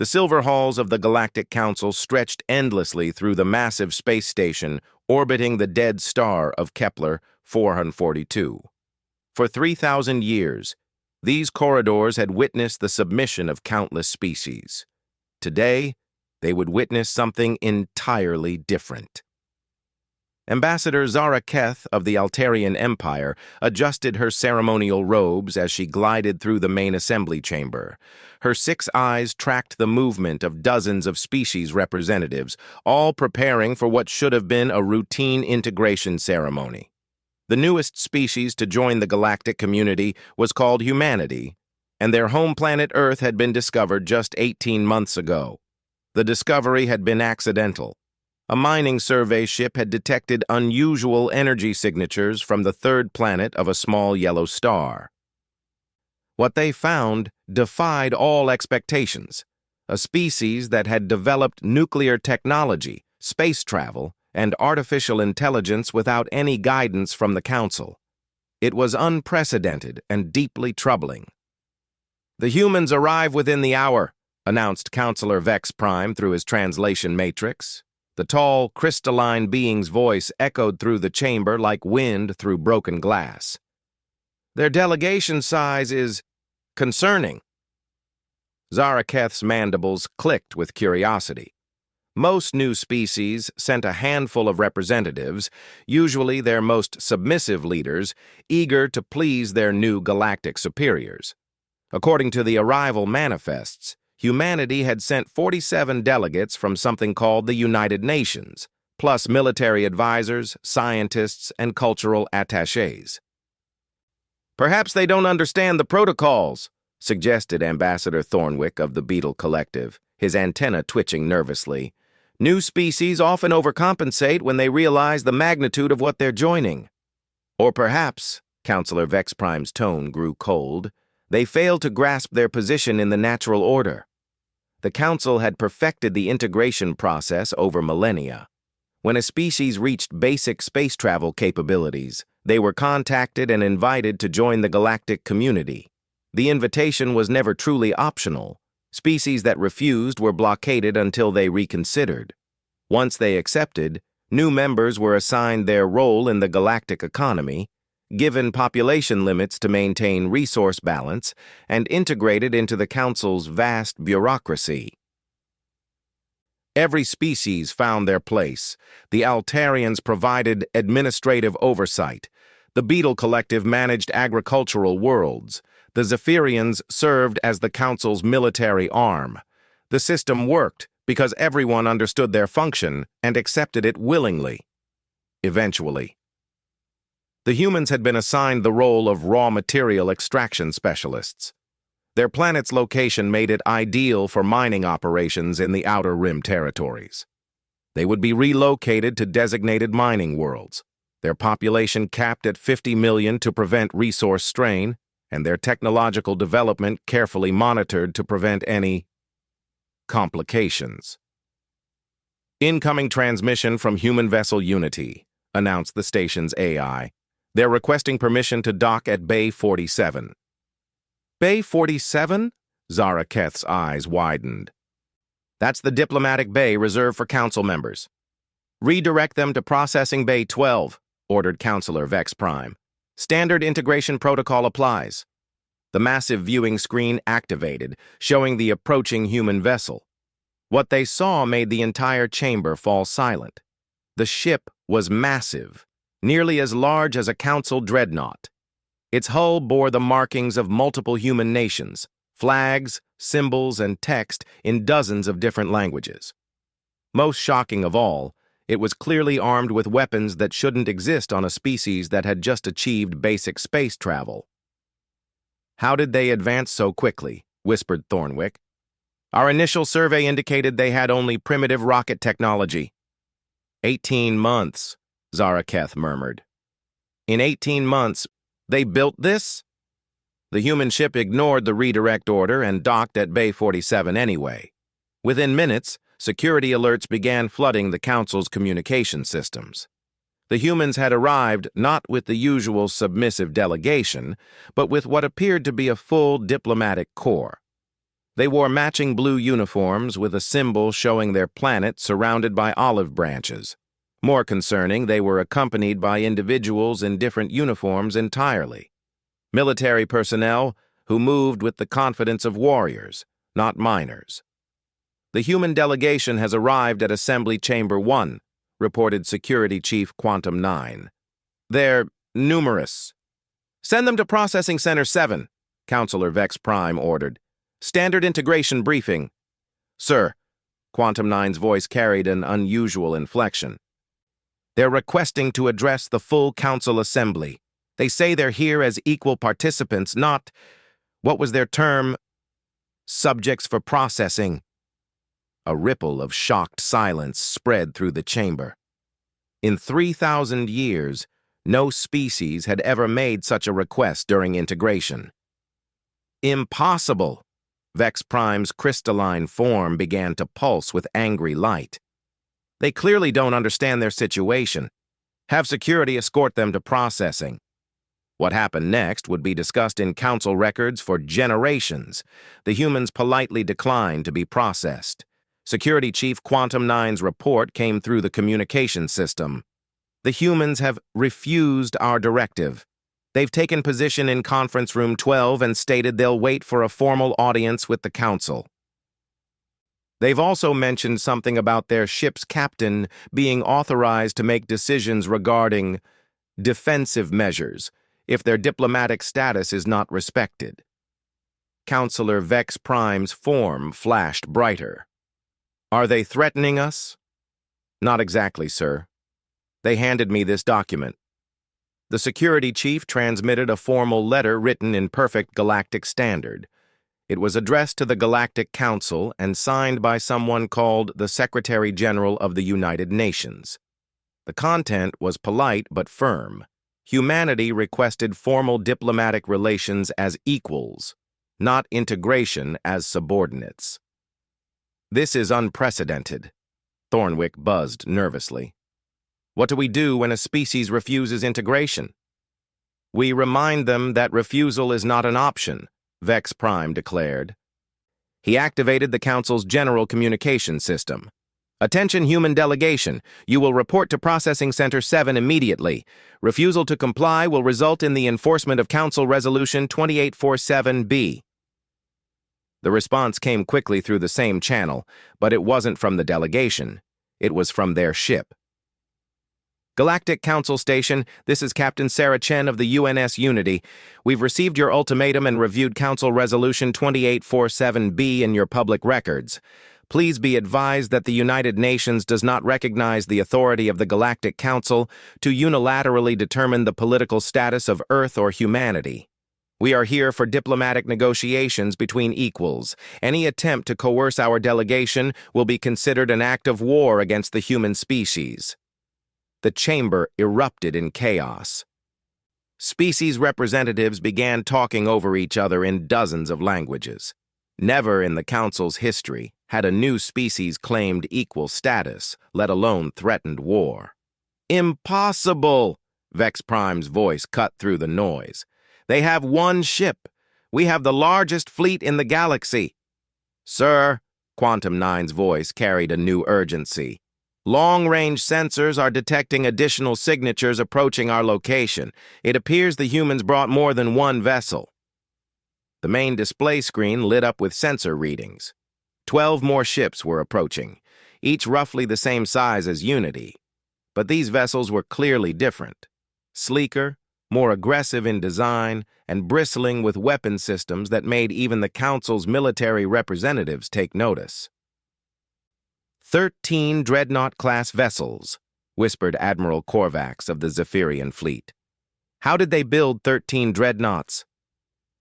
The silver halls of the Galactic Council stretched endlessly through the massive space station orbiting the dead star of Kepler 442. For 3,000 years, these corridors had witnessed the submission of countless species. Today, they would witness something entirely different. Ambassador Zara Keth of the Altarian Empire adjusted her ceremonial robes as she glided through the main assembly chamber. Her 6 eyes tracked the movement of dozens of species representatives, all preparing for what should have been a routine integration ceremony. The newest species to join the galactic community was called humanity, and their home planet Earth had been discovered just 18 months ago. The discovery had been accidental. A mining survey ship had detected unusual energy signatures from the third planet of a small yellow star. What they found defied all expectations: a species that had developed nuclear technology, space travel, and artificial intelligence without any guidance from the Council. It was unprecedented and deeply troubling. "The humans arrive within the hour," announced Counselor Vex Prime through his translation matrix. The tall, crystalline being's voice echoed through the chamber like wind through broken glass. "Their delegation size is concerning." Zara Keth's mandibles clicked with curiosity. Most new species sent a handful of representatives, usually their most submissive leaders, eager to please their new galactic superiors. According to the arrival manifests, humanity had sent 47 delegates from something called the United Nations, plus military advisors, scientists, and cultural attachés. "Perhaps they don't understand the protocols," suggested Ambassador Thornwick of the Beetle Collective, his antenna twitching nervously. "New species often overcompensate when they realize the magnitude of what they're joining." Or perhaps, Counselor Vex Prime's tone grew cold, they failed to grasp their position in the natural order. The Council had perfected the integration process over millennia. When a species reached basic space travel capabilities, they were contacted and invited to join the galactic community. The invitation was never truly optional. Species that refused were blockaded until they reconsidered. Once they accepted, new members were assigned their role in the galactic economy, given population limits to maintain resource balance, and integrated into the Council's vast bureaucracy. Every species found their place. The Altarians provided administrative oversight. The Beetle Collective managed agricultural worlds. The Zephyrians served as the Council's military arm. The system worked because everyone understood their function and accepted it willingly. Eventually, the humans had been assigned the role of raw material extraction specialists. Their planet's location made it ideal for mining operations in the Outer Rim territories. They would be relocated to designated mining worlds, their population capped at 50 million to prevent resource strain, and their technological development carefully monitored to prevent any complications. "Incoming transmission from Human Vessel Unity," announced the station's AI. "They're requesting permission to dock at Bay 47. "Bay 47? Zara Keth's eyes widened. "That's the diplomatic bay reserved for council members. Redirect them to processing Bay 12, ordered Counselor Vex Prime. "Standard integration protocol applies." The massive viewing screen activated, showing the approaching human vessel. What they saw made the entire chamber fall silent. The ship was massive, nearly as large as a council dreadnought. Its hull bore the markings of multiple human nations, flags, symbols, and text in dozens of different languages. Most shocking of all, it was clearly armed with weapons that shouldn't exist on a species that had just achieved basic space travel. "How did they advance so quickly?" whispered Thornwick. "Our initial survey indicated they had only primitive rocket technology." 18 months, Zara Keth murmured. "In 18 months, they built this?" The human ship ignored the redirect order and docked at Bay 47 anyway. Within minutes, security alerts began flooding the Council's communication systems. The humans had arrived not with the usual submissive delegation, but with what appeared to be a full diplomatic corps. They wore matching blue uniforms with a symbol showing their planet surrounded by olive branches. More concerning, they were accompanied by individuals in different uniforms entirely. Military personnel who moved with the confidence of warriors, not miners. The human delegation has arrived at Assembly Chamber 1, reported Security Chief Quantum 9. They're numerous. Send them to Processing Center 7, Counselor Vex Prime ordered. Standard integration briefing. Sir, Quantum 9's voice carried an unusual inflection. They're requesting to address the full Council Assembly. They say they're here as equal participants, not, what was their term, subjects for processing. A ripple of shocked silence spread through the chamber. In 3,000 years, no species had ever made such a request during integration. Impossible! Vex Prime's crystalline form began to pulse with angry light. They clearly don't understand their situation. Have security escort them to processing. What happened next would be discussed in council records for generations. The humans politely declined to be processed. Security Chief Quantum 9's report came through the communication system. The humans have refused our directive. They've taken position in Conference Room 12 and stated they'll wait for a formal audience with the Council. They've also mentioned something about their ship's captain being authorized to make decisions regarding defensive measures if their diplomatic status is not respected. Counselor Vex Prime's form flashed brighter. Are they threatening us? Not exactly, sir. They handed me this document. The security chief transmitted a formal letter written in perfect galactic standard. It was addressed to the Galactic Council and signed by someone called the Secretary General of the United Nations. The content was polite but firm. Humanity requested formal diplomatic relations as equals, not integration as subordinates. This is unprecedented. Thornwick buzzed nervously. What do we do when a species refuses integration? We remind them that refusal is not an option, Vex Prime declared. He activated the Council's general communication system. Attention human delegation, you will report to Processing Center 7 immediately. Refusal to comply will result in the enforcement of Council Resolution 2847B. The response came quickly through the same channel, but it wasn't from the delegation. It was from their ship. Galactic Council Station, this is Captain Sarah Chen of the UNS Unity. We've received your ultimatum and reviewed Council Resolution 2847B in your public records. Please be advised that the United Nations does not recognize the authority of the Galactic Council to unilaterally determine the political status of Earth or humanity. We are here for diplomatic negotiations between equals. Any attempt to coerce our delegation will be considered an act of war against the human species. The chamber erupted in chaos. Species representatives began talking over each other in dozens of languages. Never in the Council's history had a new species claimed equal status, let alone threatened war. Impossible! Vex Prime's voice cut through the noise. They have one ship. We have the largest fleet in the galaxy. Sir, Quantum 9's voice carried a new urgency. Long-range sensors are detecting additional signatures approaching our location. It appears the humans brought more than one vessel. The main display screen lit up with sensor readings. 12 more ships were approaching, each roughly the same size as Unity. But these vessels were clearly different. Sleeker, more aggressive in design, and bristling with weapon systems that made even the Council's military representatives take notice. 13 Dreadnought-class vessels, whispered Admiral Korvax of the Zephyrian fleet. How did they build 13 dreadnoughts?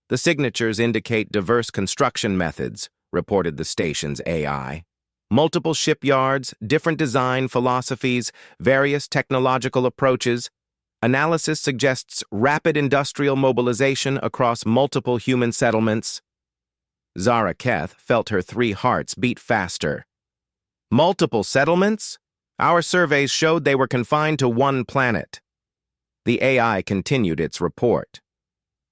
The signatures indicate diverse construction methods, reported the station's AI. Multiple shipyards, different design philosophies, various technological approaches. Analysis suggests rapid industrial mobilization across multiple human settlements. Zara Keth felt her 3 hearts beat faster. Multiple settlements? Our surveys showed they were confined to one planet. The AI continued its report.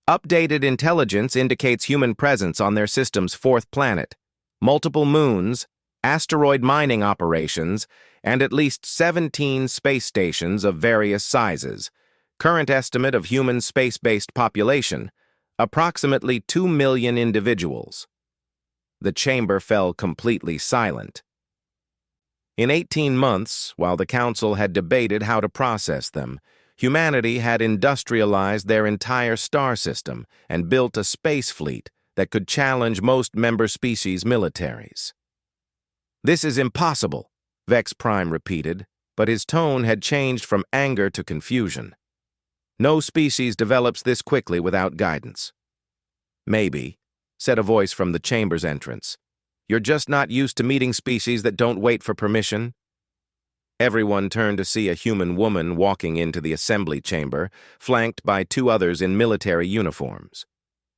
Updated intelligence indicates human presence on their system's fourth planet, multiple moons, asteroid mining operations, and at least 17 space stations of various sizes. Current estimate of human space-based population, approximately 2 million individuals. The chamber fell completely silent. In 18 months, while the Council had debated how to process them, humanity had industrialized their entire star system and built a space fleet that could challenge most member species' militaries. "This is impossible," Vex Prime repeated, but his tone had changed from anger to confusion. "No species develops this quickly without guidance." "Maybe," said a voice from the chamber's entrance. "You're just not used to meeting species that don't wait for permission." Everyone turned to see a human woman walking into the assembly chamber, flanked by two others in military uniforms.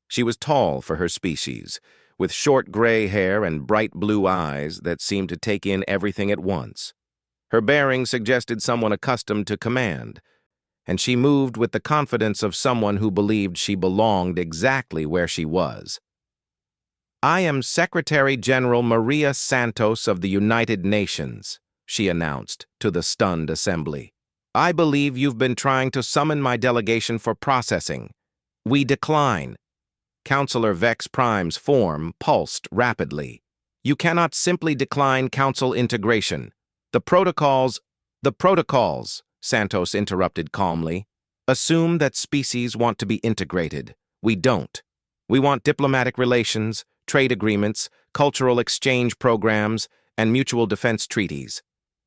She was tall for her species, with short gray hair and bright blue eyes that seemed to take in everything at once. Her bearing suggested someone accustomed to command, and she moved with the confidence of someone who believed she belonged exactly where she was. "I am Secretary General Maria Santos of the United Nations," she announced to the stunned assembly. "I believe you've been trying to summon my delegation for processing. We decline." Councilor Vex Prime's form pulsed rapidly. "You cannot simply decline council integration. The protocols, Santos interrupted calmly, assume that species want to be integrated. We don't. We want diplomatic relations, trade agreements, cultural exchange programs, and mutual defense treaties.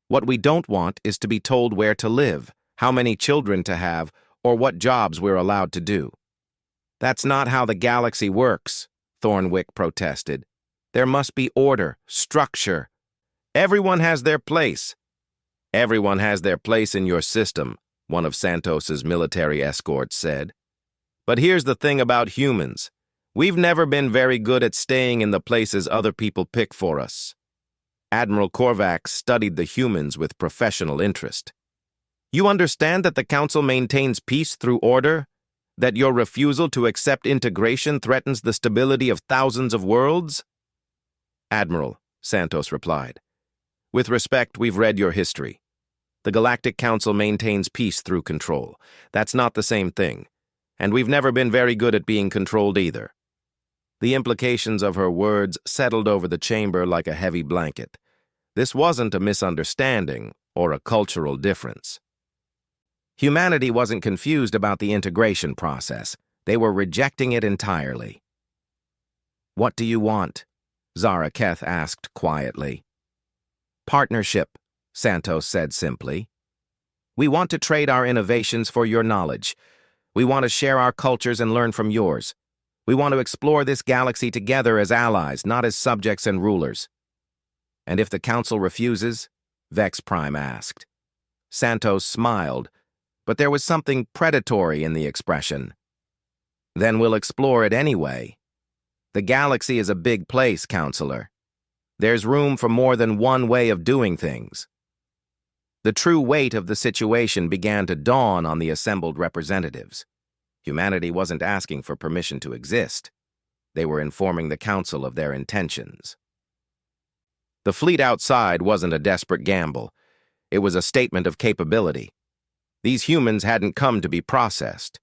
What we don't want is to be told where to live, how many children to have, or what jobs we're allowed to do." "That's not how the galaxy works," Thornwick protested. "There must be order, structure. Everyone has their place." "Everyone has their place in your system," one of Santos's military escorts said. "But here's the thing about humans. We've never been very good at staying in the places other people pick for us." Admiral Korvax studied the humans with professional interest. "You understand that the Council maintains peace through order? That your refusal to accept integration threatens the stability of thousands of worlds?" "Admiral," Santos replied, "with respect, we've read your history. The Galactic Council maintains peace through control. That's not the same thing. And we've never been very good at being controlled either." The implications of her words settled over the chamber like a heavy blanket. This wasn't a misunderstanding or a cultural difference. Humanity wasn't confused about the integration process. They were rejecting it entirely. "What do you want?" Zara Keth asked quietly. "Partnership," Santos said simply. "We want to trade our innovations for your knowledge. We want to share our cultures and learn from yours. We want to explore this galaxy together as allies, not as subjects and rulers." "And if the Council refuses?" Vex Prime asked. Santos smiled, but there was something predatory in the expression. "Then we'll explore it anyway. The galaxy is a big place, Counselor. There's room for more than one way of doing things." The true weight of the situation began to dawn on the assembled representatives. Humanity wasn't asking for permission to exist. They were informing the Council of their intentions. The fleet outside wasn't a desperate gamble. It was a statement of capability. These humans hadn't come to be processed.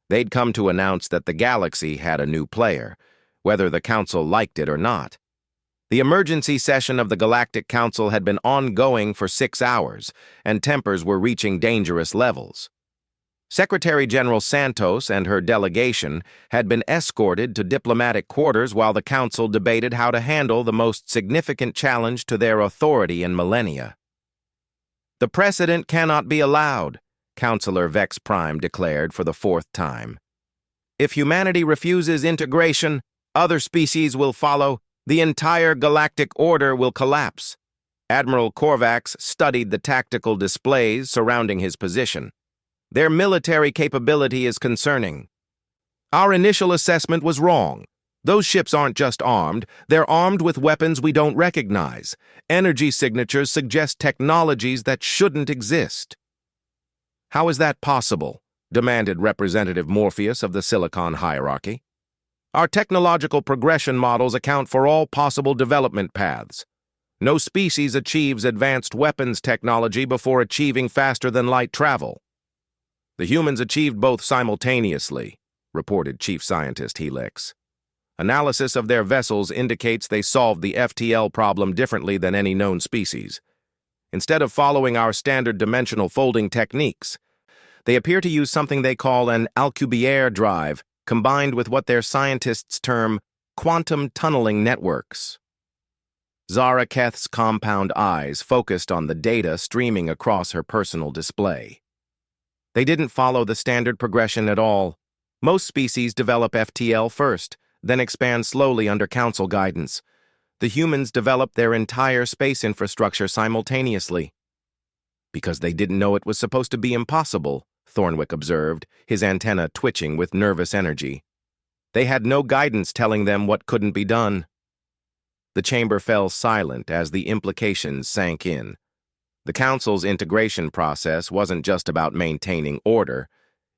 They'd come to announce that the galaxy had a new player, whether the Council liked it or not. The emergency session of the Galactic Council had been ongoing for 6 hours, and tempers were reaching dangerous levels. Secretary General Santos and her delegation had been escorted to diplomatic quarters while the Council debated how to handle the most significant challenge to their authority in millennia. "The precedent cannot be allowed," Councilor Vex Prime declared for the 4th time. "If humanity refuses integration, other species will follow. The entire galactic order will collapse." Admiral Korvax studied the tactical displays surrounding his position. "Their military capability is concerning. Our initial assessment was wrong. Those ships aren't just armed, they're armed with weapons we don't recognize. Energy signatures suggest technologies that shouldn't exist." "How is that possible?" demanded Representative Morpheus of the Silicon hierarchy. Our technological progression models account for all possible development paths. No species achieves advanced weapons technology before achieving faster-than-light travel. The humans achieved both simultaneously, reported Chief Scientist Helix. Analysis of their vessels indicates they solved the FTL problem differently than any known species. Instead of following our standard dimensional folding techniques, they appear to use something they call an Alcubierre drive, combined with what their scientists term quantum tunneling networks. Zara Keth's compound eyes focused on the data streaming across her personal display. They didn't follow the standard progression at all. Most species develop FTL first, then expand slowly under council guidance. The humans developed their entire space infrastructure simultaneously. Because they didn't know it was supposed to be impossible, Thornwick observed, his antenna twitching with nervous energy. They had no guidance telling them what couldn't be done. The chamber fell silent as the implications sank in. The council's integration process wasn't just about maintaining order,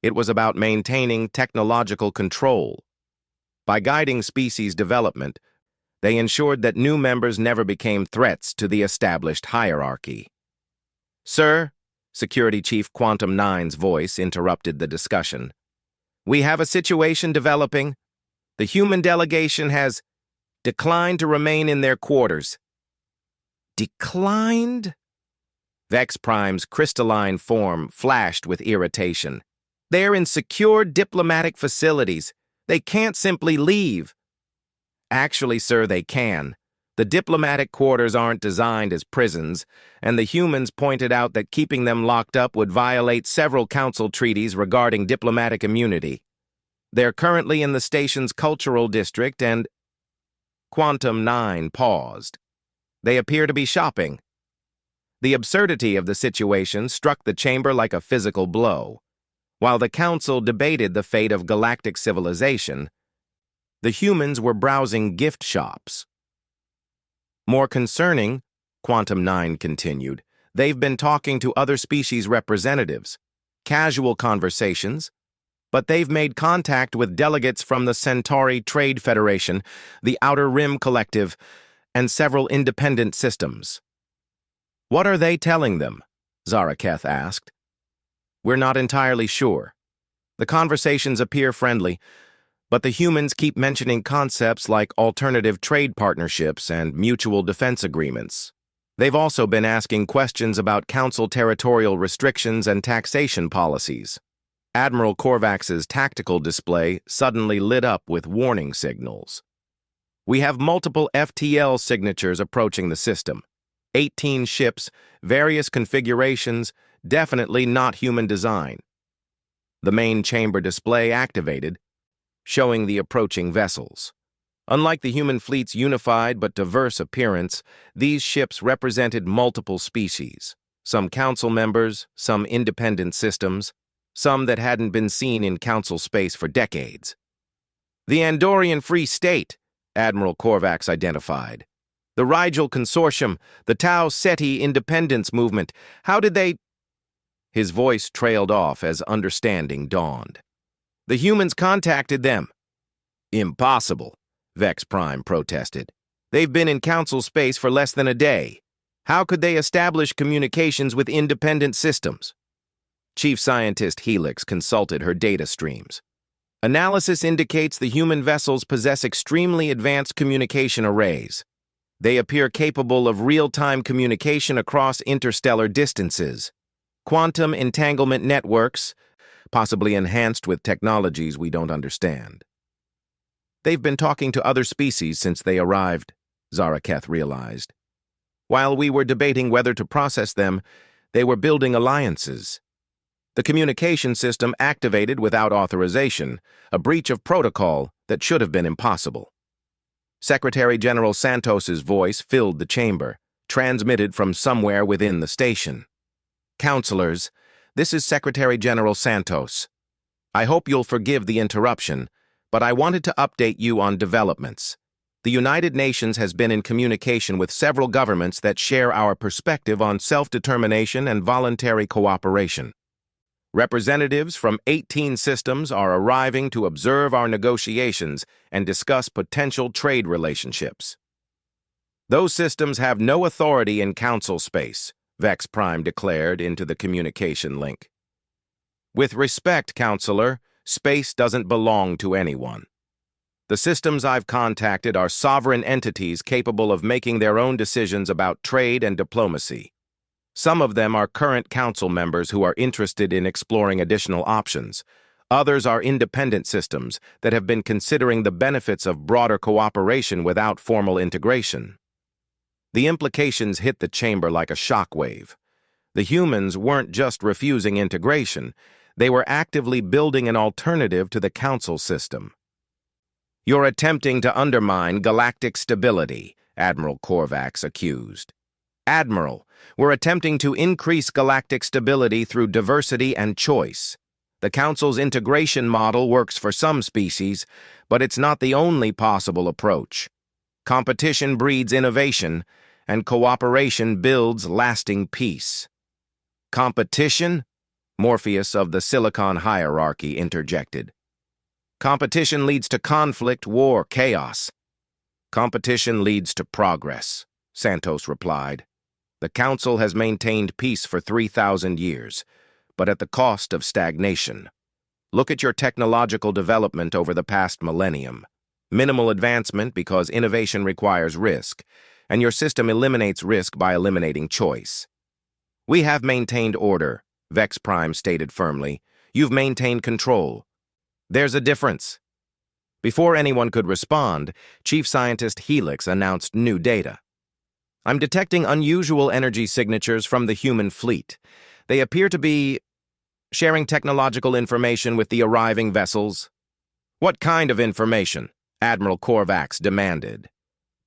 it was about maintaining technological control. By guiding species development, they ensured that new members never became threats to the established hierarchy. "Sir," Security Chief Quantum 9's voice interrupted the discussion. "We have a situation developing. The human delegation has declined to remain in their quarters." Declined? Vex Prime's crystalline form flashed with irritation. "They're in secure diplomatic facilities. They can't simply leave." "Actually, sir, they can. The diplomatic quarters aren't designed as prisons, and the humans pointed out that keeping them locked up would violate several council treaties regarding diplomatic immunity. They're currently in the station's cultural district and—" Quantum 9 paused. "They appear to be shopping." The absurdity of the situation struck the chamber like a physical blow. While the council debated the fate of galactic civilization, the humans were browsing gift shops. "More concerning," Quantum 9 continued, "they've been talking to other species representatives. Casual conversations, but they've made contact with delegates from the Centauri Trade Federation, the Outer Rim Collective, and several independent systems." "What are they telling them?" Zara Keth asked. "We're not entirely sure. The conversations appear friendly, but the humans keep mentioning concepts like alternative trade partnerships and mutual defense agreements. They've also been asking questions about council territorial restrictions and taxation policies." Admiral Korvax's tactical display suddenly lit up with warning signals. "We have multiple FTL signatures approaching the system. 18 ships, various configurations, definitely not human design." The main chamber display activated, showing the approaching vessels. Unlike the human fleet's unified but diverse appearance, these ships represented multiple species, some council members, some independent systems, some that hadn't been seen in council space for decades. "The Andorian Free State," Admiral Korvax identified. "The Rigel Consortium, the Tau Ceti Independence Movement. How did they—" His voice trailed off as understanding dawned. "The humans contacted them." "Impossible," Vex Prime protested. "They've been in council space for less than a day. How could they establish communications with independent systems?" Chief Scientist Helix consulted her data streams. "Analysis indicates the human vessels possess extremely advanced communication arrays. They appear capable of real-time communication across interstellar distances. Quantum entanglement networks, possibly enhanced with technologies we don't understand." "They've been talking to other species since they arrived," Zara Keth realized. "While we were debating whether to process them, they were building alliances. The communication system activated without authorization, a breach of protocol that should have been impossible." Secretary General Santos's voice filled the chamber, transmitted from somewhere within the station. "Counselors, this is Secretary General Santos. I hope you'll forgive the interruption, but I wanted to update you on developments. The United Nations has been in communication with several governments that share our perspective on self-determination and voluntary cooperation. Representatives from 18 systems are arriving to observe our negotiations and discuss potential trade relationships. Those systems have no authority in council space, Vex Prime declared into the communication link. With respect, Counselor, space doesn't belong to anyone. The systems I've contacted are sovereign entities capable of making their own decisions about trade and diplomacy. Some of them are current council members who are interested in exploring additional options. Others are independent systems that have been considering the benefits of broader cooperation without formal integration. The implications hit the chamber like a shockwave. The humans weren't just refusing integration, they were actively building an alternative to the council system. "You're attempting to undermine galactic stability," Admiral Korvax accused. "Admiral, we're attempting to increase galactic stability through diversity and choice. The Council's integration model works for some species, but it's not the only possible approach. Competition breeds innovation, and cooperation builds lasting peace." "Competition?" Morpheus of the Silicon hierarchy interjected. "Competition leads to conflict, war, chaos. Competition leads to progress," Santos replied. "The Council has maintained peace for 3,000 years, but at the cost of stagnation. Look at your technological development over the past millennium. Minimal advancement because innovation requires risk, and your system eliminates risk by eliminating choice." "We have maintained order," Vex Prime stated firmly. "You've maintained control. There's a difference." Before anyone could respond, Chief Scientist Helix announced new data. "I'm detecting unusual energy signatures from the human fleet. They appear to be sharing technological information with the arriving vessels." "What kind of information?" Admiral Korvax demanded.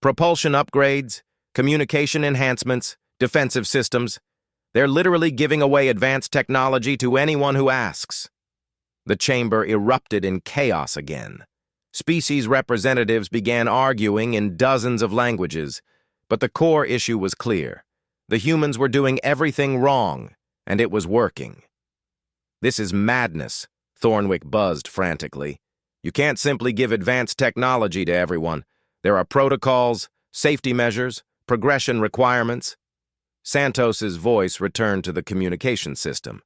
"Propulsion upgrades, communication enhancements, defensive systems. They're literally giving away advanced technology to anyone who asks." The chamber erupted in chaos again. Species representatives began arguing in dozens of languages, but the core issue was clear. The humans were doing everything wrong, and it was working. "This is madness," Thornwick buzzed frantically. "You can't simply give advanced technology to everyone. There are protocols, safety measures, progression requirements." Santos's voice returned to the communication system.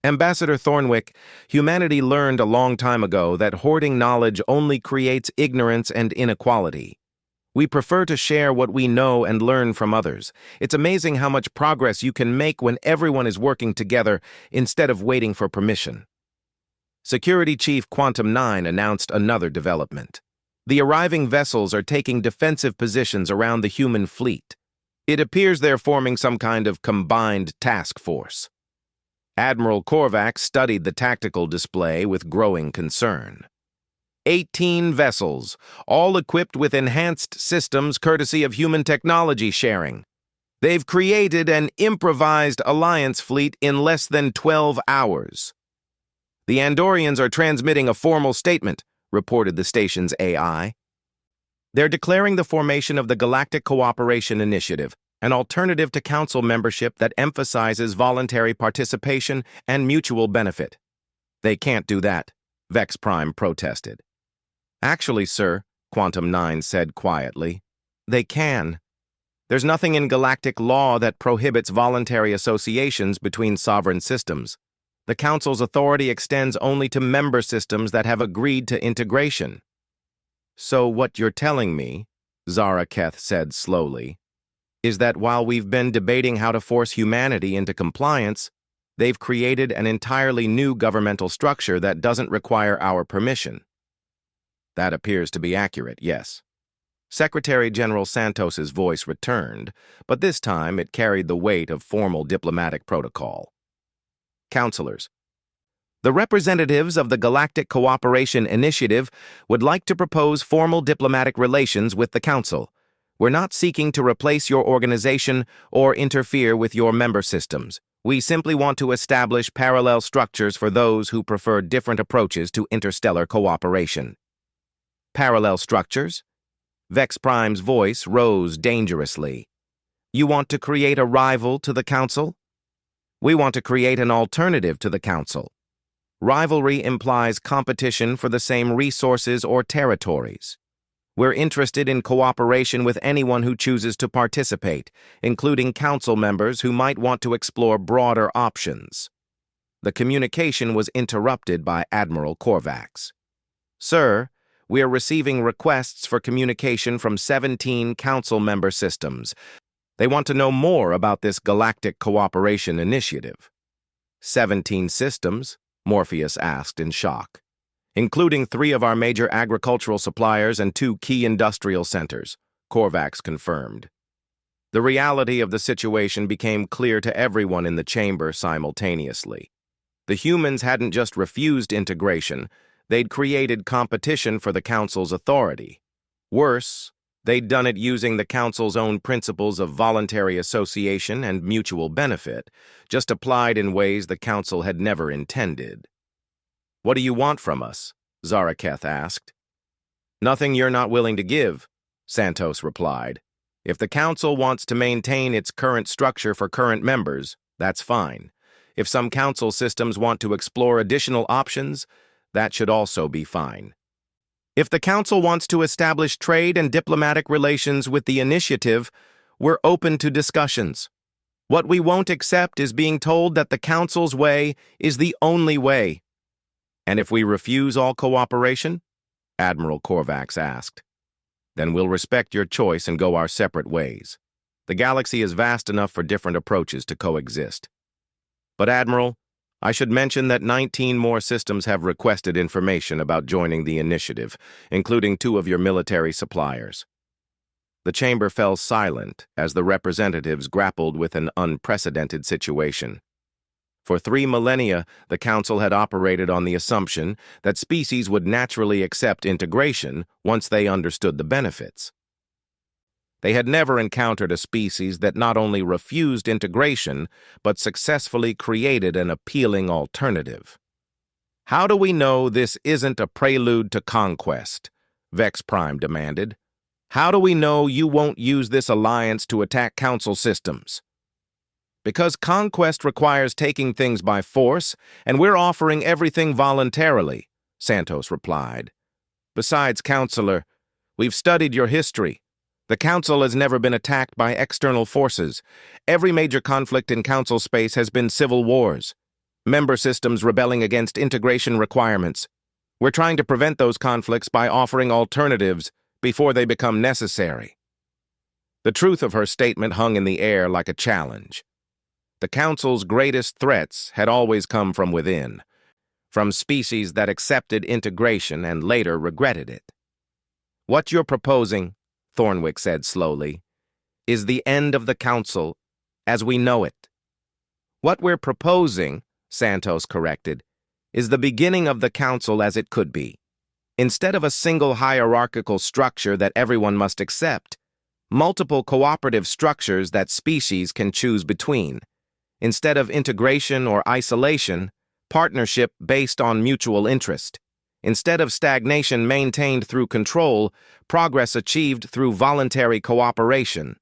"Ambassador Thornwick, humanity learned a long time ago that hoarding knowledge only creates ignorance and inequality. We prefer to share what we know and learn from others. It's amazing how much progress you can make when everyone is working together instead of waiting for permission." Security Chief Quantum 9 announced another development. The arriving vessels are taking defensive positions around the human fleet. It appears they're forming some kind of combined task force. Admiral Korvax studied the tactical display with growing concern. 18 vessels, all equipped with enhanced systems courtesy of human technology sharing. They've created an improvised alliance fleet in less than 12 hours. "The Andorians are transmitting a formal statement," reported the station's AI. "They're declaring the formation of the Galactic Cooperation Initiative, an alternative to council membership that emphasizes voluntary participation and mutual benefit." "They can't do that," Vex Prime protested. "Actually, sir," Quantum 9 said quietly, "they can. There's nothing in galactic law that prohibits voluntary associations between sovereign systems. The Council's authority extends only to member systems that have agreed to integration." "So what you're telling me," Zara Keth said slowly, "is that while we've been debating how to force humanity into compliance, they've created an entirely new governmental structure that doesn't require our permission." "That appears to be accurate, yes." Secretary General Santos's voice returned, but this time it carried the weight of formal diplomatic protocol. "Counselors, the representatives of the Galactic Cooperation Initiative would like to propose formal diplomatic relations with the Council. We're not seeking to replace your organization or interfere with your member systems. We simply want to establish parallel structures for those who prefer different approaches to interstellar cooperation." "Parallel structures?" Vex Prime's voice rose dangerously. "You want to create a rival to the Council?" We want to create an alternative to the Council. Rivalry implies competition for the same resources or territories. We're interested in cooperation with anyone who chooses to participate, including Council members who might want to explore broader options. The communication was interrupted by Admiral Korvax. Sir, we are receiving requests for communication from 17 Council member systems. They want to know more about this Galactic Cooperation Initiative. 17 systems? Morpheus asked in shock. Including 3 of our major agricultural suppliers and 2 key industrial centers, Korvax confirmed. The reality of the situation became clear to everyone in the chamber simultaneously. The humans hadn't just refused integration, they'd created competition for the Council's authority. Worse, they'd done it using the Council's own principles of voluntary association and mutual benefit, just applied in ways the Council had never intended. "What do you want from us?" Zaraketh asked. "Nothing you're not willing to give," Santos replied. "If the Council wants to maintain its current structure for current members, that's fine. If some Council systems want to explore additional options, that should also be fine. If the Council wants to establish trade and diplomatic relations with the initiative, we're open to discussions. What we won't accept is being told that the Council's way is the only way." "And if we refuse all cooperation?" Admiral Korvax asked. "Then we'll respect your choice and go our separate ways. The galaxy is vast enough for different approaches to coexist. But Admiral, I should mention that 19 more systems have requested information about joining the initiative, including 2 of your military suppliers." The chamber fell silent as the representatives grappled with an unprecedented situation. For 3 millennia, the Council had operated on the assumption that species would naturally accept integration once they understood the benefits. They had never encountered a species that not only refused integration, but successfully created an appealing alternative. "How do we know this isn't a prelude to conquest?" Vex Prime demanded. "How do we know you won't use this alliance to attack Council systems?" "Because conquest requires taking things by force, and we're offering everything voluntarily," Santos replied. "Besides, Counselor, we've studied your history. The Council has never been attacked by external forces. Every major conflict in Council space has been civil wars. Member systems rebelling against integration requirements. We're trying to prevent those conflicts by offering alternatives before they become necessary." The truth of her statement hung in the air like a challenge. The Council's greatest threats had always come from within, from species that accepted integration and later regretted it. "What you're proposing," Thornwick said slowly, "is the end of the Council as we know it." "What we're proposing," Santos corrected, "is the beginning of the Council as it could be. Instead of a single hierarchical structure that everyone must accept, multiple cooperative structures that species can choose between. Instead of integration or isolation, partnership based on mutual interest. Instead of stagnation maintained through control, progress achieved through voluntary cooperation."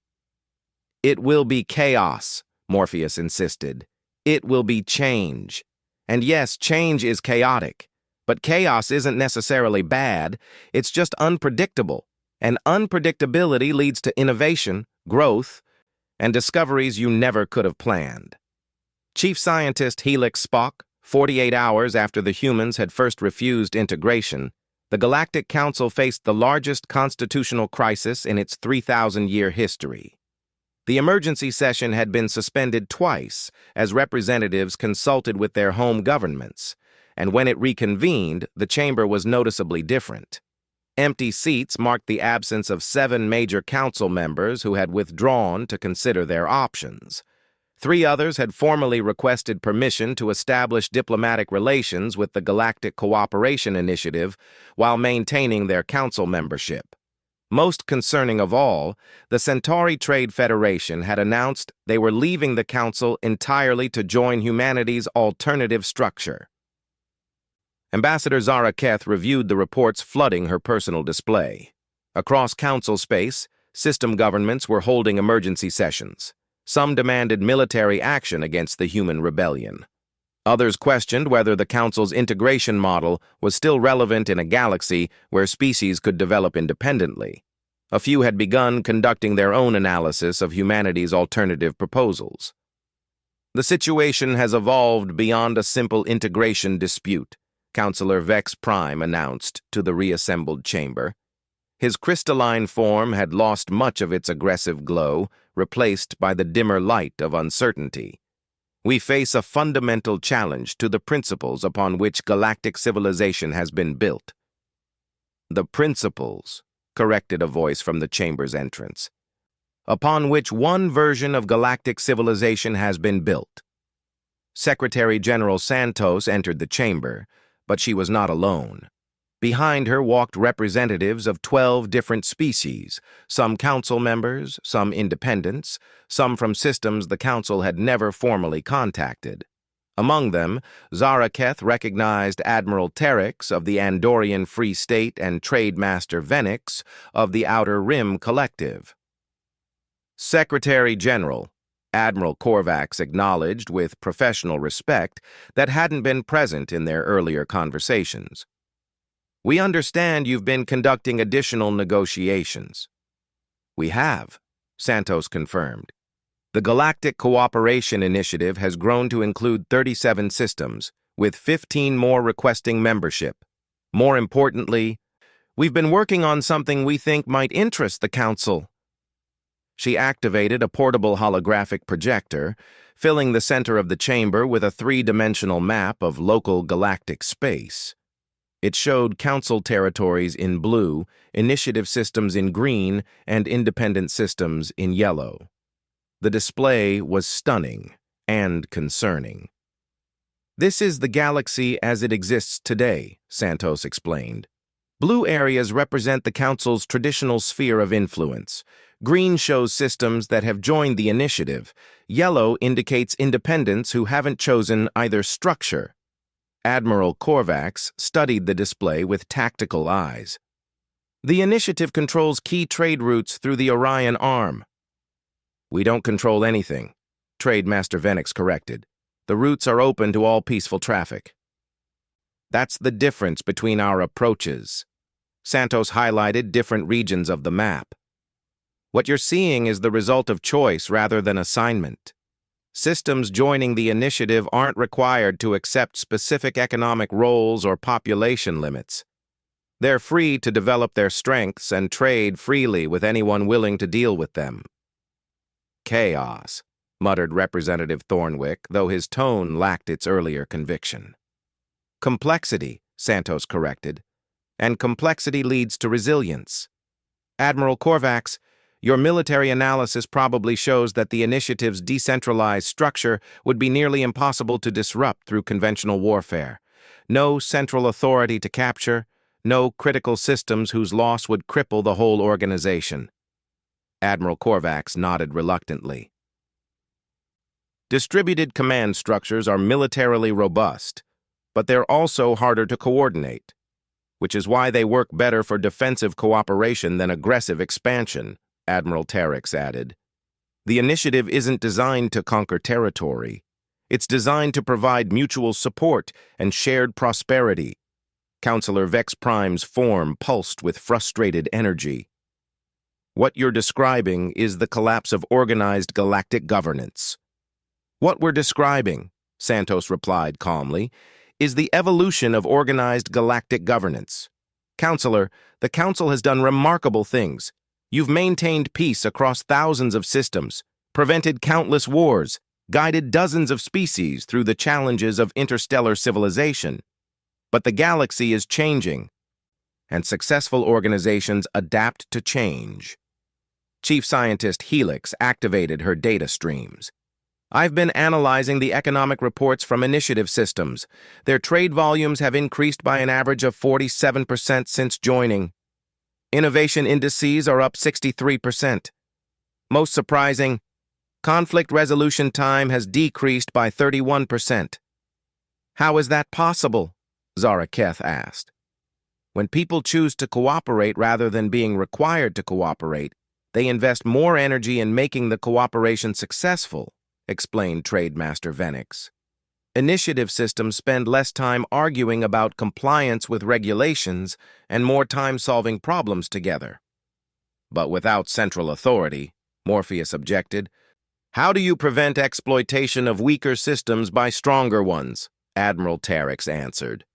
"It will be chaos," Morpheus insisted. "It will be change. And yes, change is chaotic. But chaos isn't necessarily bad, it's just unpredictable. And unpredictability leads to innovation, growth, and discoveries you never could have planned." Chief Scientist Helix Spock, 48 hours after the humans had first refused integration, the Galactic Council faced the largest constitutional crisis in its 3,000-year history. The emergency session had been suspended twice as representatives consulted with their home governments, and when it reconvened, the chamber was noticeably different. Empty seats marked the absence of 7 major council members who had withdrawn to consider their options. 3 others had formally requested permission to establish diplomatic relations with the Galactic Cooperation Initiative while maintaining their council membership. Most concerning of all, the Centauri Trade Federation had announced they were leaving the council entirely to join humanity's alternative structure. Ambassador Zara Keth reviewed the reports flooding her personal display. Across council space, system governments were holding emergency sessions. Some demanded military action against the human rebellion. Others questioned whether the Council's integration model was still relevant in a galaxy where species could develop independently. A few had begun conducting their own analysis of humanity's alternative proposals. The situation has evolved beyond a simple integration dispute, Councillor Vex Prime announced to the reassembled chamber. His crystalline form had lost much of its aggressive glow, replaced by the dimmer light of uncertainty. We face a fundamental challenge to the principles upon which galactic civilization has been built. The principles, corrected a voice from the chamber's entrance, upon which one version of galactic civilization has been built. Secretary General Santos entered the chamber, but she was not alone. Behind her walked representatives of 12 different species, some council members, some independents, some from systems the council had never formally contacted. Among them, Zaraketh recognized Admiral Terex of the Andorian Free State and Trade Master Venix of the Outer Rim Collective. Secretary General, Admiral Korvax acknowledged with professional respect that hadn't been present in their earlier conversations. We understand you've been conducting additional negotiations. We have, Santos confirmed. The Galactic Cooperation Initiative has grown to include 37 systems, with 15 more requesting membership. More importantly, we've been working on something we think might interest the Council. She activated a portable holographic projector, filling the center of the chamber with a three-dimensional map of local galactic space. It showed Council territories in blue, initiative systems in green, and independent systems in yellow. The display was stunning and concerning. This is the galaxy as it exists today, Santos explained. Blue areas represent the Council's traditional sphere of influence. Green shows systems that have joined the initiative. Yellow indicates independents who haven't chosen either structure. Admiral Korvax studied the display with tactical eyes. The initiative controls key trade routes through the Orion Arm. We don't control anything, Trade Master Venix corrected. The routes are open to all peaceful traffic. That's the difference between our approaches. Santos highlighted different regions of the map. What you're seeing is the result of choice rather than assignment. Systems joining the initiative aren't required to accept specific economic roles or population limits. They're free to develop their strengths and trade freely with anyone willing to deal with them. Chaos, muttered Representative Thornwick, though his tone lacked its earlier conviction. Complexity, Santos corrected, and complexity leads to resilience. Admiral Korvax, your military analysis probably shows that the initiative's decentralized structure would be nearly impossible to disrupt through conventional warfare. No central authority to capture, no critical systems whose loss would cripple the whole organization. Admiral Korvax nodded reluctantly. Distributed command structures are militarily robust, but they're also harder to coordinate, which is why they work better for defensive cooperation than aggressive expansion, Admiral Terex added. The initiative isn't designed to conquer territory. It's designed to provide mutual support and shared prosperity. Councillor Vex Prime's form pulsed with frustrated energy. What you're describing is the collapse of organized galactic governance. What we're describing, Santos replied calmly, is the evolution of organized galactic governance. Councillor, the Council has done remarkable things. You've maintained peace across thousands of systems, prevented countless wars, guided dozens of species through the challenges of interstellar civilization. But the galaxy is changing, and successful organizations adapt to change. Chief Scientist Helix activated her data streams. I've been analyzing the economic reports from initiative systems. Their trade volumes have increased by an average of 47% since joining. Innovation indices are up 63%. Most surprising, conflict resolution time has decreased by 31%. How is that possible? Zaraketh asked. When people choose to cooperate rather than being required to cooperate, they invest more energy in making the cooperation successful, explained Trademaster Venix. Initiative systems spend less time arguing about compliance with regulations and more time solving problems together. But without central authority, Morpheus objected. How do you prevent exploitation of weaker systems by stronger ones? Admiral Terex answered.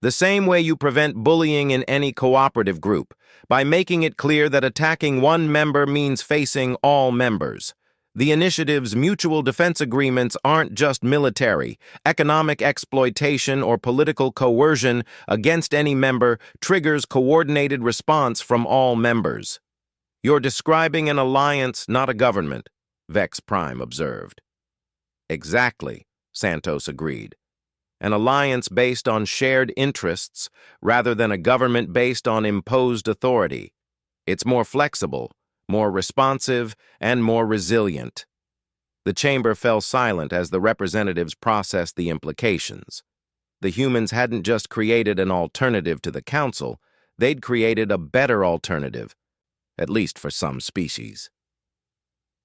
The same way you prevent bullying in any cooperative group, by making it clear that attacking one member means facing all members. The initiative's mutual defense agreements aren't just military. Economic exploitation or political coercion against any member triggers coordinated response from all members. You're describing an alliance, not a government, Vex Prime observed. Exactly, Santos agreed. An alliance based on shared interests rather than a government based on imposed authority. It's more flexible, more responsive, and more resilient. The chamber fell silent as the representatives processed the implications. The humans hadn't just created an alternative to the council, they'd created a better alternative, at least for some species.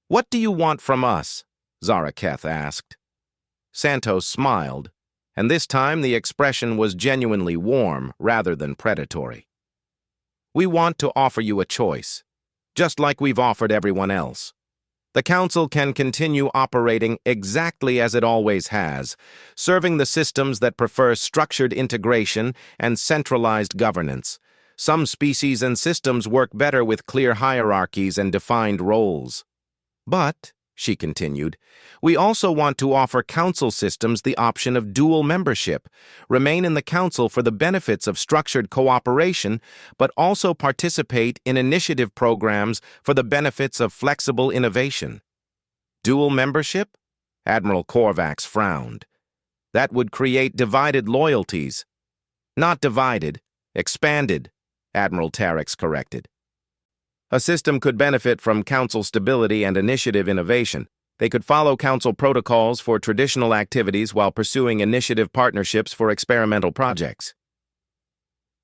What do you want from us? Zaraketh asked. Santos smiled, and this time the expression was genuinely warm rather than predatory. We want to offer you a choice, just like we've offered everyone else. The Council can continue operating exactly as it always has, serving the systems that prefer structured integration and centralized governance. Some species and systems work better with clear hierarchies and defined roles. But, she continued, we also want to offer Council systems the option of dual membership, remain in the Council for the benefits of structured cooperation, but also participate in initiative programs for the benefits of flexible innovation. Dual membership? Admiral Korvax frowned. That would create divided loyalties. Not divided, expanded, Admiral Terex corrected. A system could benefit from Council stability and initiative innovation. They could follow Council protocols for traditional activities while pursuing initiative partnerships for experimental projects.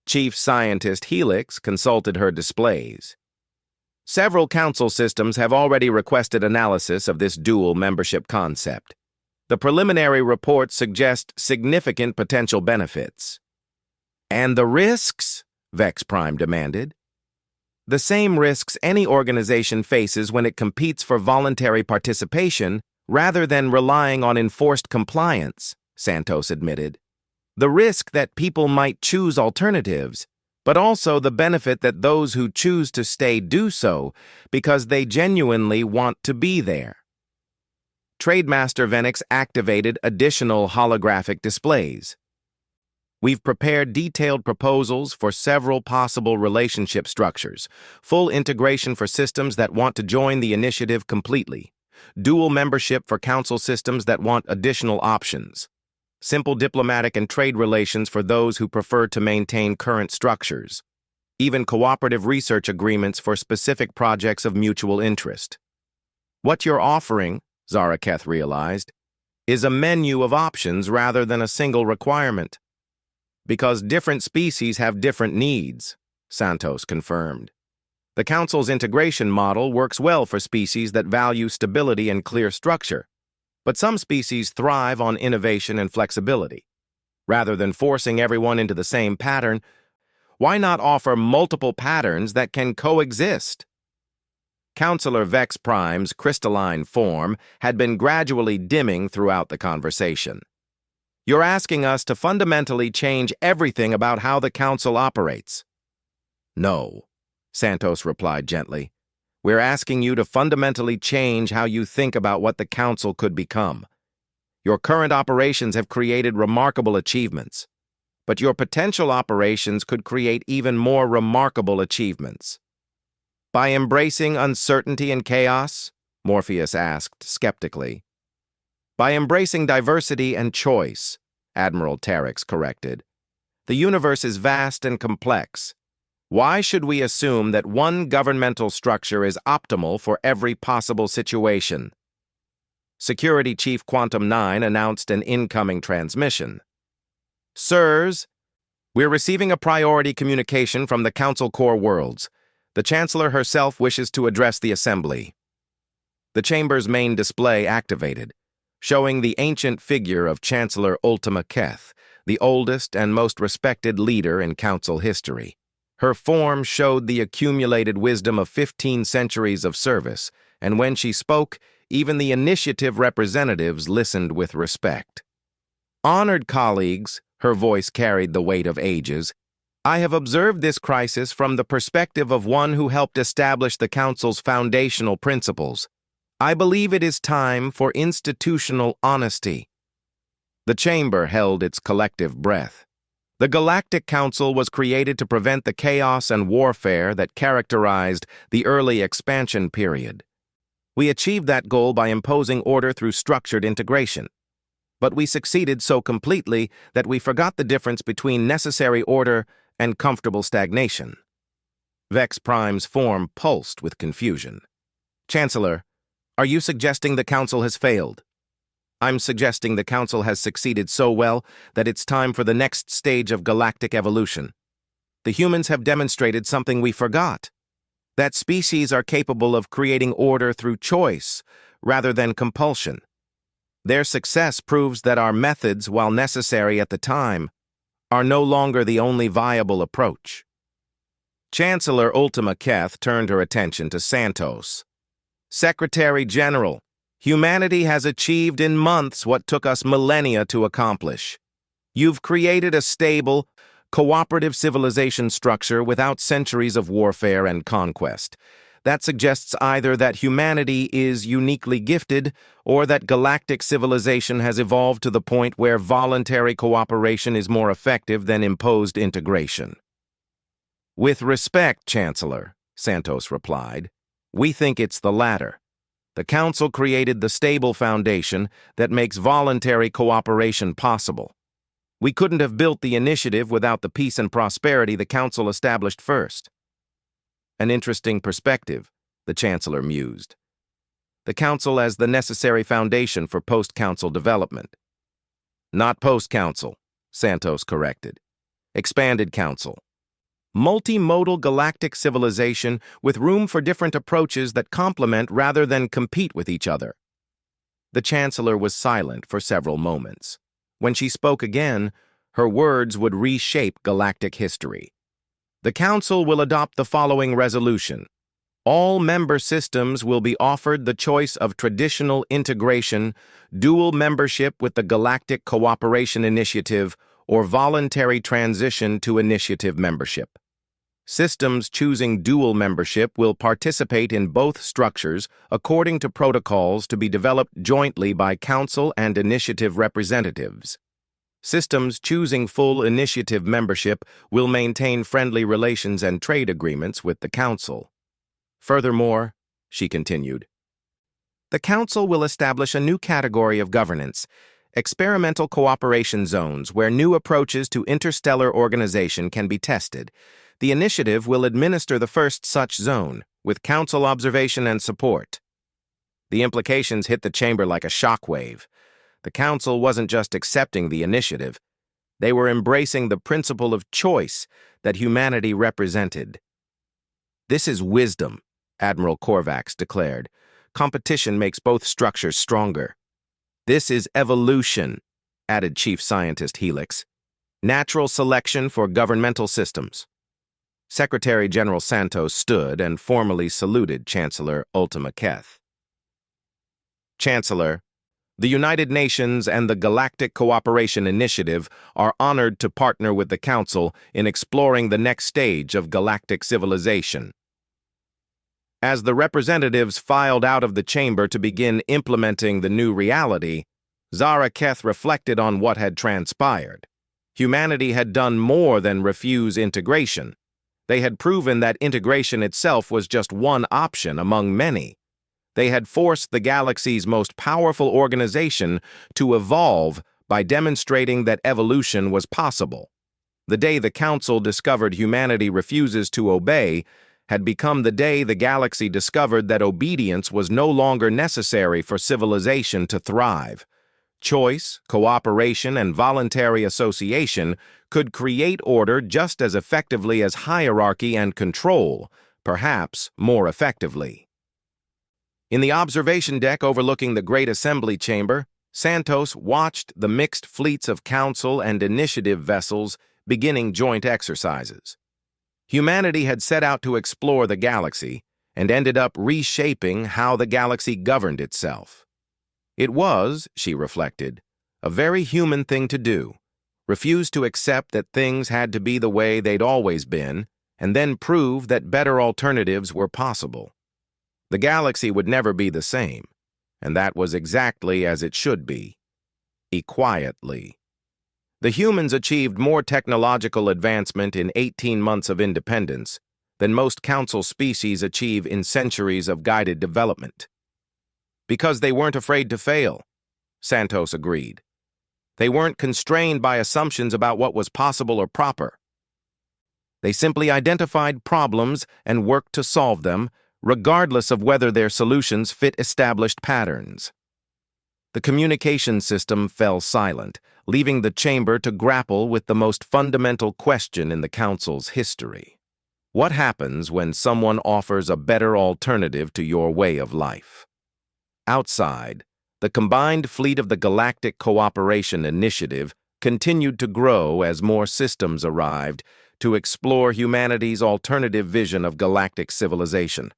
Chief Scientist Helix consulted her displays. Several Council systems have already requested analysis of this dual membership concept. The preliminary reports suggest significant potential benefits. And the risks? Vex Prime demanded. The same risks any organization faces when it competes for voluntary participation rather than relying on enforced compliance, Santos admitted. The risk that people might choose alternatives, but also the benefit that those who choose to stay do so because they genuinely want to be there. Trademaster Venix activated additional holographic displays. We've prepared detailed proposals for several possible relationship structures, full integration for systems that want to join the initiative completely, dual membership for Council systems that want additional options, simple diplomatic and trade relations for those who prefer to maintain current structures, even cooperative research agreements for specific projects of mutual interest. What you're offering, Zaraketh realized, is a menu of options rather than a single requirement. Because different species have different needs, Santos confirmed. The Council's integration model works well for species that value stability and clear structure, but some species thrive on innovation and flexibility. Rather than forcing everyone into the same pattern, why not offer multiple patterns that can coexist? Counselor Vex Prime's crystalline form had been gradually dimming throughout the conversation. You're asking us to fundamentally change everything about how the Council operates. No, Santos replied gently. We're asking you to fundamentally change how you think about what the Council could become. Your current operations have created remarkable achievements, but your potential operations could create even more remarkable achievements. By embracing uncertainty and chaos? Morpheus asked skeptically. By embracing diversity and choice, Admiral Terex corrected. The universe is vast and complex. Why should we assume that one governmental structure is optimal for every possible situation? Security Chief Quantum 9 announced an incoming transmission. Sirs, we're receiving a priority communication from the Council Core Worlds. The Chancellor herself wishes to address the Assembly. The chamber's main display activated, showing the ancient figure of Chancellor Ultima Keth, the oldest and most respected leader in Council history. Her form showed the accumulated wisdom of 15 centuries of service, and when she spoke, even the initiative representatives listened with respect. Honored colleagues, her voice carried the weight of ages, I have observed this crisis from the perspective of one who helped establish the Council's foundational principles. I believe it is time for institutional honesty. The chamber held its collective breath. The Galactic Council was created to prevent the chaos and warfare that characterized the early expansion period. We achieved that goal by imposing order through structured integration. But we succeeded so completely that we forgot the difference between necessary order and comfortable stagnation. Vex Prime's form pulsed with confusion. Chancellor, are you suggesting the Council has failed? I'm suggesting the Council has succeeded so well that it's time for the next stage of galactic evolution. The humans have demonstrated something we forgot. That species are capable of creating order through choice rather than compulsion. Their success proves that our methods, while necessary at the time, are no longer the only viable approach. Chancellor Ultima Keth turned her attention to Santos. Secretary General, humanity has achieved in months what took us millennia to accomplish. You've created a stable, cooperative civilization structure without centuries of warfare and conquest. That suggests either that humanity is uniquely gifted or that galactic civilization has evolved to the point where voluntary cooperation is more effective than imposed integration. With respect, Chancellor, Santos replied, we think it's the latter. The Council created the stable foundation that makes voluntary cooperation possible. We couldn't have built the initiative without the peace and prosperity the Council established first. An interesting perspective, the Chancellor mused. The Council as the necessary foundation for post-Council development. Not post-Council, Santos corrected. Expanded Council. Multimodal galactic civilization with room for different approaches that complement rather than compete with each other. The Chancellor was silent for several moments. When she spoke again, her words would reshape galactic history. The Council will adopt the following resolution. All member systems will be offered the choice of traditional integration, dual membership with the Galactic Cooperation Initiative, or voluntary transition to initiative membership. Systems choosing dual membership will participate in both structures according to protocols to be developed jointly by Council and initiative representatives. Systems choosing full initiative membership will maintain friendly relations and trade agreements with the Council. Furthermore, she continued, the Council will establish a new category of governance, experimental cooperation zones where new approaches to interstellar organization can be tested. The initiative will administer the first such zone, with Council observation and support. The implications hit the chamber like a shockwave. The Council wasn't just accepting the initiative. They were embracing the principle of choice that humanity represented. This is wisdom, Admiral Korvax declared. Competition makes both structures stronger. This is evolution, added Chief Scientist Helix. Natural selection for governmental systems. Secretary General Santos stood and formally saluted Chancellor Ultima Keth. Chancellor, the United Nations and the Galactic Cooperation Initiative are honored to partner with the Council in exploring the next stage of galactic civilization. As the representatives filed out of the chamber to begin implementing the new reality, Zara Keth reflected on what had transpired. Humanity had done more than refuse integration. They had proven that integration itself was just one option among many. They had forced the galaxy's most powerful organization to evolve by demonstrating that evolution was possible. The day the Council discovered humanity refuses to obey had become the day the galaxy discovered that obedience was no longer necessary for civilization to thrive. Choice, cooperation, and voluntary association could create order just as effectively as hierarchy and control, perhaps more effectively. In the observation deck overlooking the Great Assembly Chamber, Santos watched the mixed fleets of Council and Initiative vessels beginning joint exercises. Humanity had set out to explore the galaxy and ended up reshaping how the galaxy governed itself. It was, she reflected, a very human thing to do, refuse to accept that things had to be the way they'd always been, and then prove that better alternatives were possible. The galaxy would never be the same, and that was exactly as it should be. Quietly. The humans achieved more technological advancement in 18 months of independence than most Council species achieve in centuries of guided development. Because they weren't afraid to fail, Santos agreed. They weren't constrained by assumptions about what was possible or proper. They simply identified problems and worked to solve them, regardless of whether their solutions fit established patterns. The communication system fell silent, leaving the chamber to grapple with the most fundamental question in the Council's history. What happens when someone offers a better alternative to your way of life? Outside, the combined fleet of the Galactic Cooperation Initiative continued to grow as more systems arrived to explore humanity's alternative vision of galactic civilization.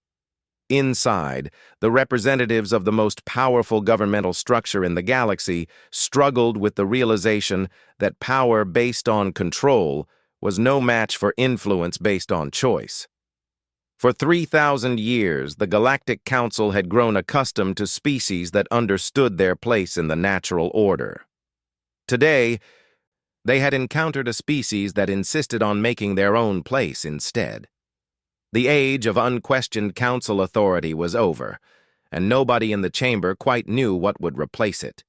Inside, the representatives of the most powerful governmental structure in the galaxy struggled with the realization that power based on control was no match for influence based on choice. For 3,000 years, the Galactic Council had grown accustomed to species that understood their place in the natural order. Today, they had encountered a species that insisted on making their own place instead. The age of unquestioned council authority was over, and nobody in the chamber quite knew what would replace it.